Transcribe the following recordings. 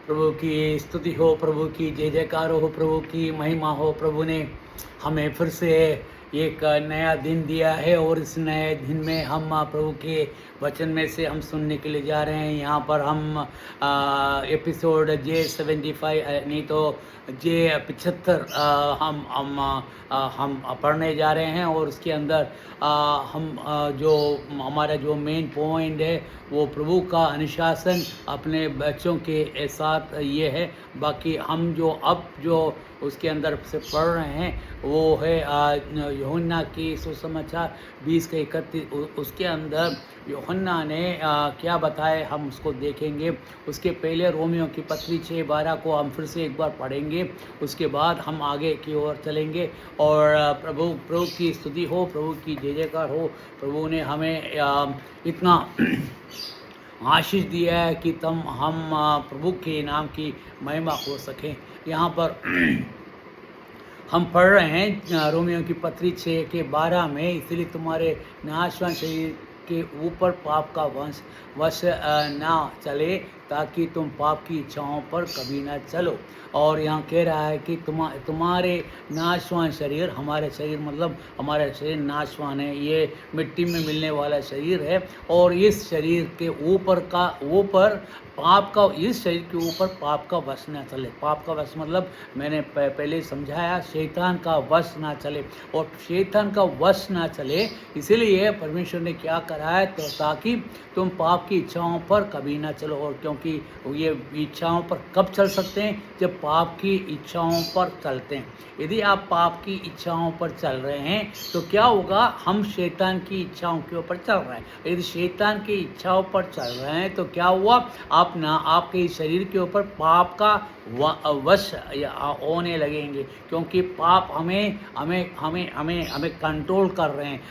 प्रभु की स्तुति हो, प्रभु की जय जयकार हो, प्रभु की महिमा हो। प्रभु ने हमें फिर से एक नया दिन दिया है और इस नए दिन में हम प्रभु के वचन में से हम सुनने के लिए जा रहे हैं। यहाँ पर हम एपिसोड J75 नहीं तो J75 हम पढ़ने जा रहे हैं और उसके अंदर जो हमारा जो मेन पॉइंट है वो प्रभु का अनुशासन अपने बच्चों के साथ ये है। बाकी हम जो उसके अंदर से पढ़ रहे हैं वो है यूहन्ना की सुसमाचार 20:31। उसके अंदर यूहन्ना ने क्या बताए हम उसको देखेंगे। उसके पहले रोमियो की पत्री 6:12 को हम फिर से एक बार पढ़ेंगे। उसके बाद हम आगे की ओर चलेंगे और प्रभु की स्तुति हो, प्रभु की जय जयकार हो। प्रभु ने हमें इतना आशीष दिया है कि हम प्रभु के नाम की महिमा हो सकें। यहाँ पर हम पढ़ रहे हैं रोमियो की पत्री 6:12 में, इसलिए तुम्हारे नाशवान शरीर के ऊपर पाप का वश ना चले ताकि तुम पाप की इच्छाओं पर कभी ना चलो। और यहाँ कह रहा है कि तुम्हारे नाशवान शरीर, हमारे शरीर मतलब हमारा शरीर नाशवान है, ये मिट्टी में मिलने वाला शरीर है। और इस शरीर के ऊपर इस शरीर के ऊपर पाप का वश ना चले। पाप का वश मतलब मैंने पहले समझाया, शैतान का वश ना चले। और शैतान का वश ना चले इसीलिए परमेश्वर ने क्या करा है, तो ताकि तुम पाप की इच्छाओं पर कभी ना चलो। और क्योंकि ये इच्छाओं पर कब चल सकते हैं, जब पाप की इच्छाओं पर चलते हैं। यदि आप पाप की इच्छाओं पर चल रहे हैं तो क्या होगा, हम शैतान की इच्छाओं के ऊपर चल रहे हैं। यदि शैतान की इच्छाओं पर चल रहे हैं तो क्या हुआ, आपके शरीर के ऊपर पाप का वश होने लगेंगे। क्योंकि पाप हमें कंट्रोल कर रहे हैं,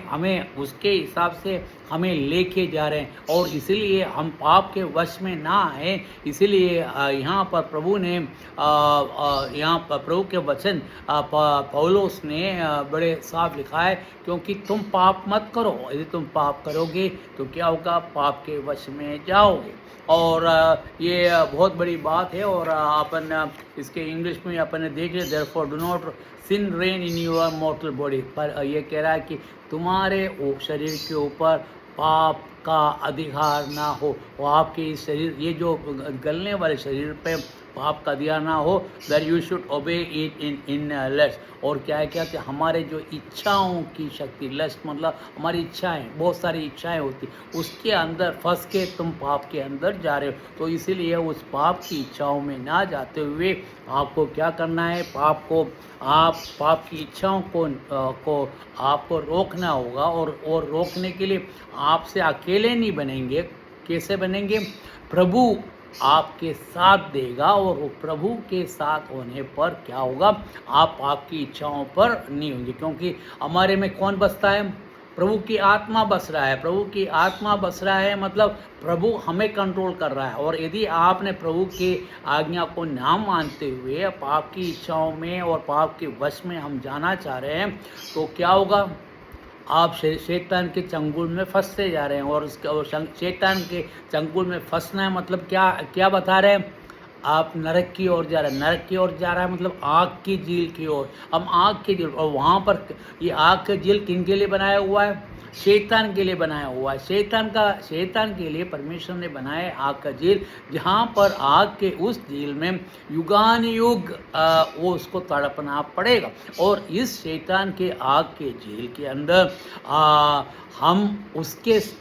हमें उसके हिसाब से हमें लेके जा रहे हैं। और इसीलिए हम पाप के वश में ना आए। इसीलिए यहाँ पर प्रभु ने यहाँ पर प्रभु के वचन पौलुस ने बड़े साफ लिखा है, क्योंकि तुम पाप मत करो। यदि तुम पाप करोगे तो क्या होगा, पाप के वश में जाओगे। और ये बहुत बड़ी बात है। और अपन इसके इंग्लिश में अपन देख लिया, therefore do not sin reign in your mortal body. पर ये कह रहा है कि तुम्हारे शरीर के ऊपर पाप का अधिकार ना हो। वो आपके इस शरीर, ये जो गलने वाले शरीर पे पाप का अधिकार ना हो, that you should obey it in lust. और क्या है कि हमारे जो इच्छाओं की शक्ति, लस्ट मतलब हमारी इच्छाएं, बहुत सारी इच्छाएं होती, उसके अंदर फंस के तुम पाप के अंदर जा रहे हो। तो इसीलिए उस पाप की इच्छाओं में ना जाते हुए आपको क्या करना है, पाप की इच्छाओं को आपको रोकना होगा। और रोकने के लिए आपसे अकेले नहीं बनेंगे। कैसे बनेंगे, प्रभु आपके साथ देगा। और वो प्रभु के साथ होने पर क्या होगा, आप आपकी इच्छाओं पर नहीं होंगे। क्योंकि हमारे में कौन बसता है, प्रभु की आत्मा बस रहा है। प्रभु की आत्मा बस रहा है मतलब प्रभु हमें कंट्रोल कर रहा है। और यदि आपने प्रभु के आज्ञा को ना मानते हुए पाप की इच्छाओं में और पाप के वश में हम जाना चाह रहे हैं तो क्या होगा, आप शैतान के चंगुल में फंसते जा रहे हैं। और शैतान के चंगुल में फंसना है मतलब क्या बता रहे हैं, आप नरक की ओर जा रहे हैं। नरक की ओर जा रहा है मतलब आग की झील की ओर। हम आग की झील, और वहाँ पर ये आग का झील किन के लिए बनाया हुआ है, शैतान के लिए बनाया हुआ है। शैतान के लिए परमेश्वर ने बनाया आग का झील, जहाँ पर आग के उस झील में युगानुयुग वो उसको तड़पना पड़ेगा। और इस शैतान के आग के झील के अंदर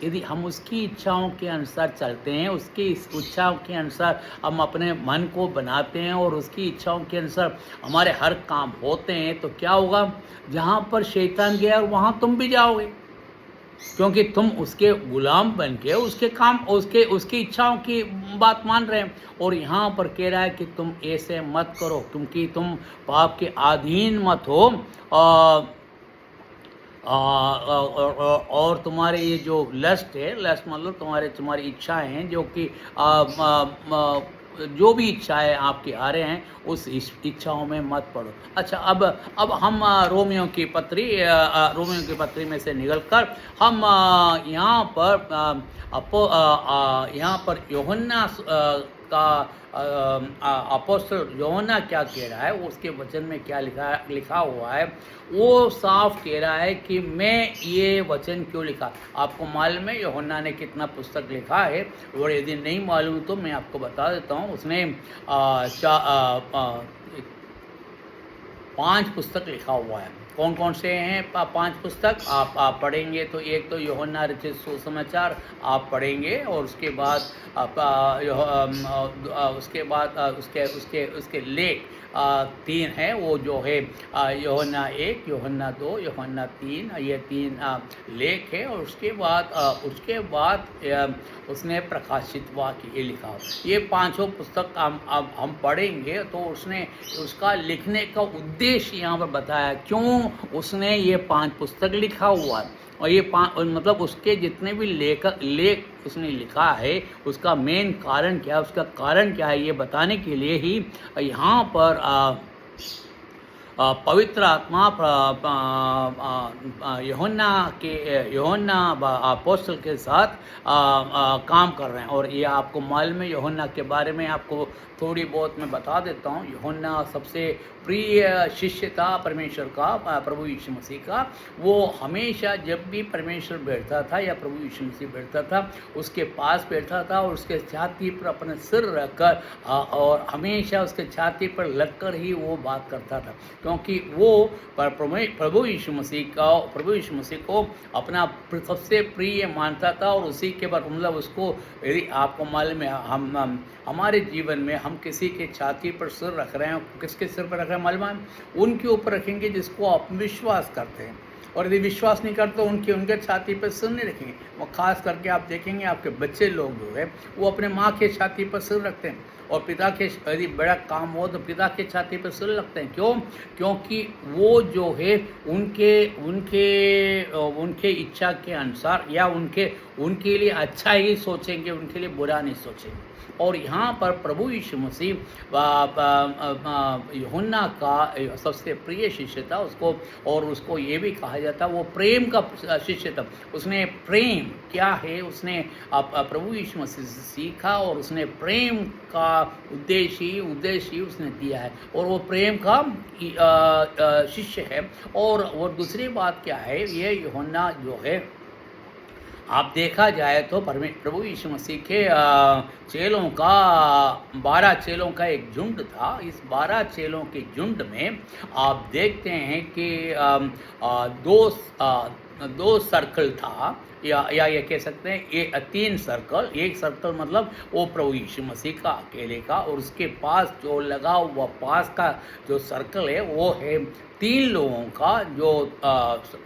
यदि हम उसकी इच्छाओं के अनुसार चलते हैं, उसकी इच्छाओं के अनुसार हम अपने मन को बनाते हैं और उसकी इच्छाओं के अनुसार हमारे हर काम होते हैं, तो क्या होगा, जहाँ पर शैतान गया वहाँ तुम भी जाओगे। क्योंकि तुम उसके गुलाम बन के उसकी इच्छाओं की बात मान रहे हैं। और यहाँ पर कह रहा है कि तुम ऐसे मत करो, क्योंकि तुम पाप के अधीन मत हो। और तुम्हारे ये जो लस्ट है, लस्ट मतलब तुम्हारी इच्छाएं हैं, जो कि जो भी इच्छाएं आपके आ रहे हैं उस इच्छाओं में मत पड़ो। अच्छा, अब हम रोमियो की पत्री में से निकलकर हम यहाँ पर यूहन्ना का अपोस्तल यूहन्ना क्या कह रहा है, उसके वचन में क्या लिखा हुआ है, वो साफ कह रहा है कि मैं ये वचन क्यों लिखा। आपको मालूम है यूहन्ना ने कितना पुस्तक लिखा है, और यदि नहीं मालूम तो मैं आपको बता देता हूँ। उसने 5 पुस्तक लिखा हुआ है। कौन कौन से हैं 5 पुस्तक? आप पढ़ेंगे तो एक तो यूहन्ना रचित सुसमाचार आप पढ़ेंगे, और उसके बाद उसके लेख 3 हैं, वो जो है यूहन्ना 1, यूहन्ना 2, यूहन्ना 3, ये 3 लेख है। और उसके बाद उसने प्रकाशित वाक्य ये लिखा हो। ये 5 पुस्तक हम पढ़ेंगे तो उसने उसका लिखने का उद्देश्य यहाँ पर बताया, क्यों उसने ये 5 पुस्तक लिखा हुआ है। और ये मतलब उसके जितने भी लेख उसने लिखा है, उसका मेन कारण क्या है, उसका कारण क्या है, ये बताने के लिए ही यहाँ पर पवित्र आत्मा यूहन्ना अपोस्तल के साथ काम कर रहे हैं। और ये आपको मालूम है, यूहन्ना के बारे में आपको थोड़ी बहुत मैं बता देता हूँ। यूहन्ना सबसे प्रिय शिष्य था परमेश्वर का, प्रभु यीशु मसीह का। वो हमेशा जब भी परमेश्वर बैठता था या प्रभु यीशु मसीह बैठता था, उसके पास बैठता था और उसके छाती पर अपने सिर रखकर और हमेशा उसके छाती पर लगकर ही वो बात करता था, क्योंकि वो प्रभु यीशु मसीह को अपना सबसे प्रिय मानता था। और उसी के बाद मतलब उसको, यदि आपको मालूम है, हम हमारे जीवन में हम किसी के छाती पर सिर रख रहे हैं, किसके सिर पर रख रहे हैं मालूम है? उनके ऊपर रखेंगे जिसको आप विश्वास करते हैं। और यदि विश्वास नहीं करते तो उनके छाती पर सिर नहीं रखेंगे। वो खास करके आप देखेंगे आपके बच्चे लोग जो है वो अपने माँ के छाती पर सिर रखते हैं, और पिता के यदि बड़ा काम हो तो पिता के छाती पर सिर रखते हैं। क्यों? क्योंकि वो जो है उनके इच्छा के अनुसार या उनके लिए अच्छा ही सोचेंगे, उनके लिए बुरा नहीं सोचेंगे। और यहाँ पर प्रभु यीशु मसीह यूहन्ना का सबसे प्रिय शिष्य था उसको ये भी कहा जाता वो प्रेम का शिष्य था। उसने प्रेम क्या है उसने प्रभु यीशु मसीह से सीखा, और उसने प्रेम का उद्देश्य उसने दिया है, और वो प्रेम का शिष्य है। और दूसरी बात क्या है, ये यूहन्ना जो है आप देखा जाए तो प्रभु यीशु मसीह के चेलों का 12 चेलों का एक झुंड था। इस 12 चेलों के झुंड में आप देखते हैं कि दो सर्कल था, या ये कह सकते हैं 3 सर्कल। एक सर्कल मतलब वो प्रभु यीशु मसीह का अकेले का, और उसके पास जो लगा हुआ पास का जो सर्कल है वो है 3 लोगों का, जो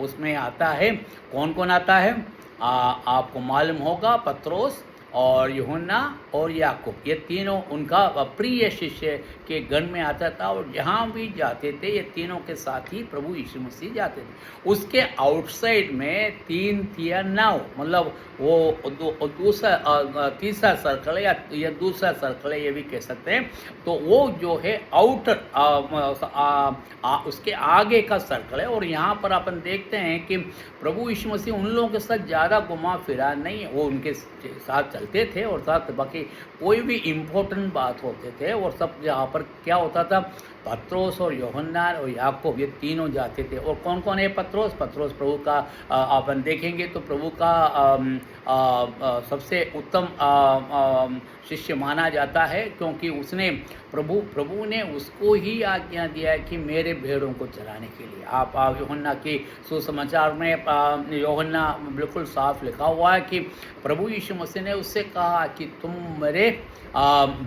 उसमें आता है। कौन कौन आता है? आपको मालूम होगा, पत्रोस और यूहन्ना और याकूब, ये तीनों उनका प्रिय शिष्य के गण में आता था। और जहाँ भी जाते थे ये तीनों के साथ ही प्रभु यीशु मसीह जाते थे। उसके आउटसाइड में 3 या 9 मतलब वो तीसरा सर्कल है या दूसरा सर्कल है, ये भी कह सकते हैं। तो वो जो है आउटर उसके आगे का सर्कल है। और यहाँ पर अपन देखते हैं कि प्रभु यीशु मसीह उन लोगों के साथ ज़्यादा घुमा फिरा नहीं है, वो उनके साथ चलते थे और साथ बाकी कोई भी इम्पोर्टेंट बात होते थे। और सब जहाँ पर क्या होता था, पत्रोस और यूहन्ना और याकूब ये तीनों जाते थे। और कौन कौन है पत्रोस प्रभु का अपन देखेंगे तो प्रभु का सबसे उत्तम शिष्य माना जाता है, क्योंकि उसने प्रभु ने उसको ही आज्ञा दिया है कि मेरे भेड़ों को चराने के लिए। आप यूहन्ना के सुसमाचार में यूहन्ना बिल्कुल साफ लिखा हुआ है कि प्रभु यीशु मसीह ने उससे कहा कि तुम मेरे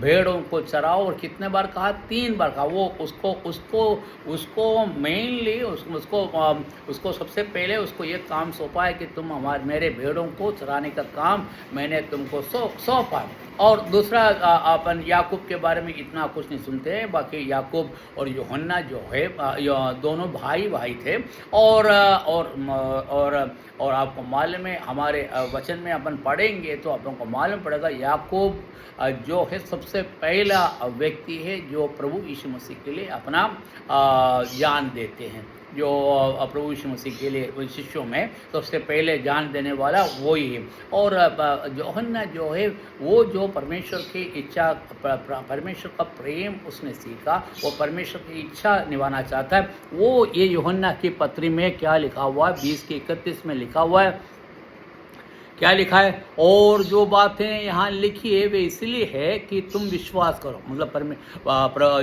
भेड़ों को चराओ। और कितने बार कहा? 3 बार कहा। वो उसको मेनली उसको सबसे पहले उसको ये काम सौंपा है कि तुम मेरे भेड़ों को चराने का काम मैंने तुमको सौंपा है। और दूसरा अपन याकूब के बारे में इतना कुछ नहीं सुनते हैं। बाकी याकूब और यूहन्ना जो है दोनों भाई थे। और आपको मालूम है, हमारे वचन में अपन पढ़ेंगे तो अपन को मालूम पड़ेगा याकूब जो है सबसे पहला व्यक्ति है जो प्रभु यीशु मसीह के लिए अपना जान देते हैं। जो प्रभु यीशु मसीह के लिए शिष्यों में तो सबसे पहले जान देने वाला वो ही है। और यूहन्ना जो है वो जो परमेश्वर की इच्छा, परमेश्वर का प्रेम उसने सीखा, वो परमेश्वर की इच्छा निभाना चाहता है। वो ये यूहन्ना की पत्री में क्या लिखा हुआ है, 20:31 में लिखा हुआ है, क्या लिखा है, और जो बातें यहाँ लिखी है वे इसलिए है कि तुम विश्वास करो। मतलब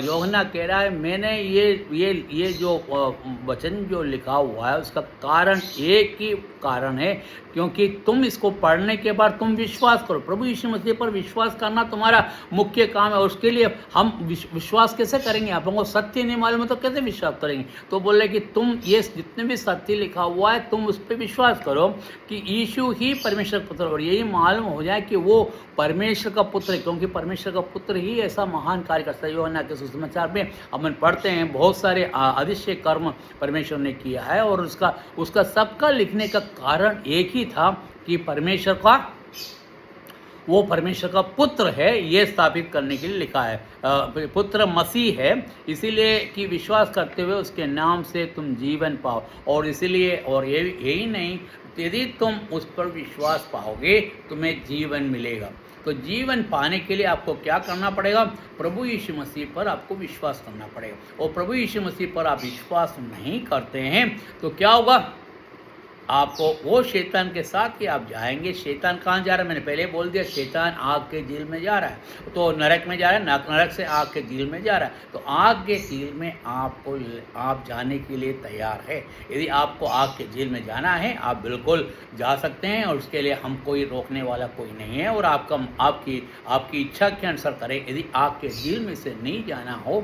यूहन्ना कह रहा है मैंने ये जो वचन जो लिखा हुआ है उसका कारण एक ही कारण है, क्योंकि तुम इसको पढ़ने के बाद तुम विश्वास करो। प्रभु यीशु मसीह पर विश्वास करना तुम्हारा मुख्य काम है। और उसके लिए हम विश्वास कैसे करेंगे? आप लोगों को सत्य नहीं मालूम है तो कैसे विश्वास करेंगे? तो बोले कि तुम ये जितने भी सत्य लिखा हुआ है तुम उस पर विश्वास करो कि यीशु ही परमेश्वर पुत्र, और यही मालूम हो जाए कि वो परमेश्वर का पुत्र है, क्योंकि परमेश्वर का पुत्र ही ऐसा महान कार्य करता है। यूहन्ना के सुसमाचार में अपन पढ़ते हैं बहुत सारे अदृश्य कर्म परमेश्वर ने किया है, और उसका सबका लिखने का कारण एक ही था कि परमेश्वर का, वो परमेश्वर का पुत्र है, ये स्थापित करने के लिए लिखा है। पुत्र मसीह है, इसीलिए कि विश्वास करते हुए उसके नाम से तुम जीवन पाओ। और इसीलिए, और यही नहीं, यदि तुम उस पर विश्वास पाओगे तुम्हें जीवन मिलेगा। तो जीवन पाने के लिए आपको क्या करना पड़ेगा? प्रभु यीशु मसीह पर आपको विश्वास करना पड़ेगा। और प्रभु यीशु मसीह पर आप विश्वास नहीं करते हैं तो क्या होगा? आपको वो शैतान के साथ ही आप जाएंगे। शैतान कहाँ जा रहा है? मैंने पहले बोल दिया, शैतान आग के झील में जा रहा है, तो नरक में जा रहा है, नरक से आग के झील में जा रहा है। तो आग के झील में आप जाने के लिए तैयार है? यदि आपको आग के झील में जाना है आप बिल्कुल जा सकते हैं, और उसके लिए हम कोई रोकने वाला कोई नहीं है। और आपकी इच्छा के अनुसार करें। यदि आग के झील में से नहीं जाना हो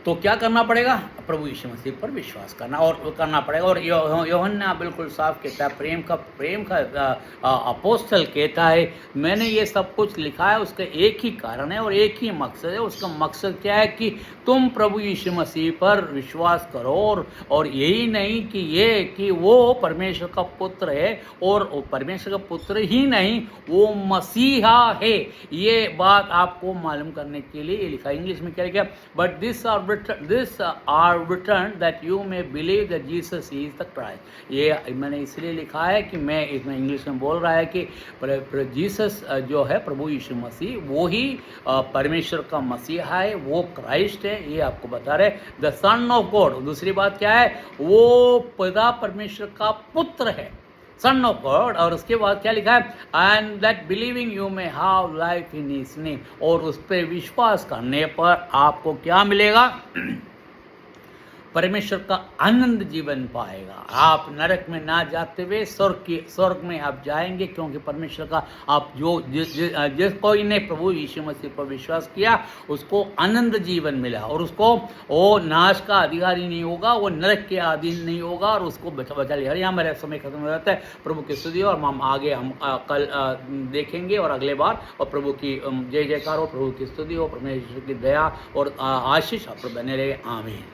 तो क्या करना पड़ेगा? प्रभु यीशु मसीह पर विश्वास करना और करना पड़ेगा। और यूहन्ना बिल्कुल साफ कहता है, प्रेम का अपोस्तल कहता है मैंने ये सब कुछ लिखा है उसका एक ही कारण है और एक ही मकसद है। उसका मकसद क्या है? कि तुम प्रभु यीशु मसीह पर विश्वास करो। और यही नहीं कि वो परमेश्वर का पुत्र है, और परमेश्वर का पुत्र ही नहीं वो मसीहा है। ये बात आपको मालूम करने के लिए ये लिखा। इंग्लिश में क्या लिखा? But this are written that you may believe that Jesus is the Christ। ये मैंने इसलिए लिखा है कि मैं इसमें इंग्लिश में बोल रहा है कि जीसस जो है प्रभु यीशु मसीह वो ही परमेश्वर का मसीहा है, वो क्राइस्ट है, ये आपको बता रहे। द सन ऑफ गॉड, दूसरी बात क्या है? वो पिता परमेश्वर का पुत्र है, सन ऑफ गॉड। और उसके बाद क्या लिखा है? And that believing you may have life in his name. और उस पर विश्वास करने पर आपको क्या मिलेगा? परमेश्वर का आनंद जीवन पाएगा। आप नरक में ना जाते हुए स्वर्ग में आप जाएंगे, क्योंकि परमेश्वर का आप जिस कोई ने प्रभु यीशु मसीह पर विश्वास किया उसको आनंद जीवन मिला, और उसको वो नाश का अधिकारी नहीं होगा, वो नरक के अधीन नहीं होगा, और उसको बचा लिया। यहाँ मेरा समय खत्म हो जाता है। प्रभु की स्तुति और हम आगे कल देखेंगे और अगले बार। और प्रभु की जय जयकार हो, प्रभु की स्तुति हो, परमेश्वर की दया और आशीष आप पर बने रहे। आमीन।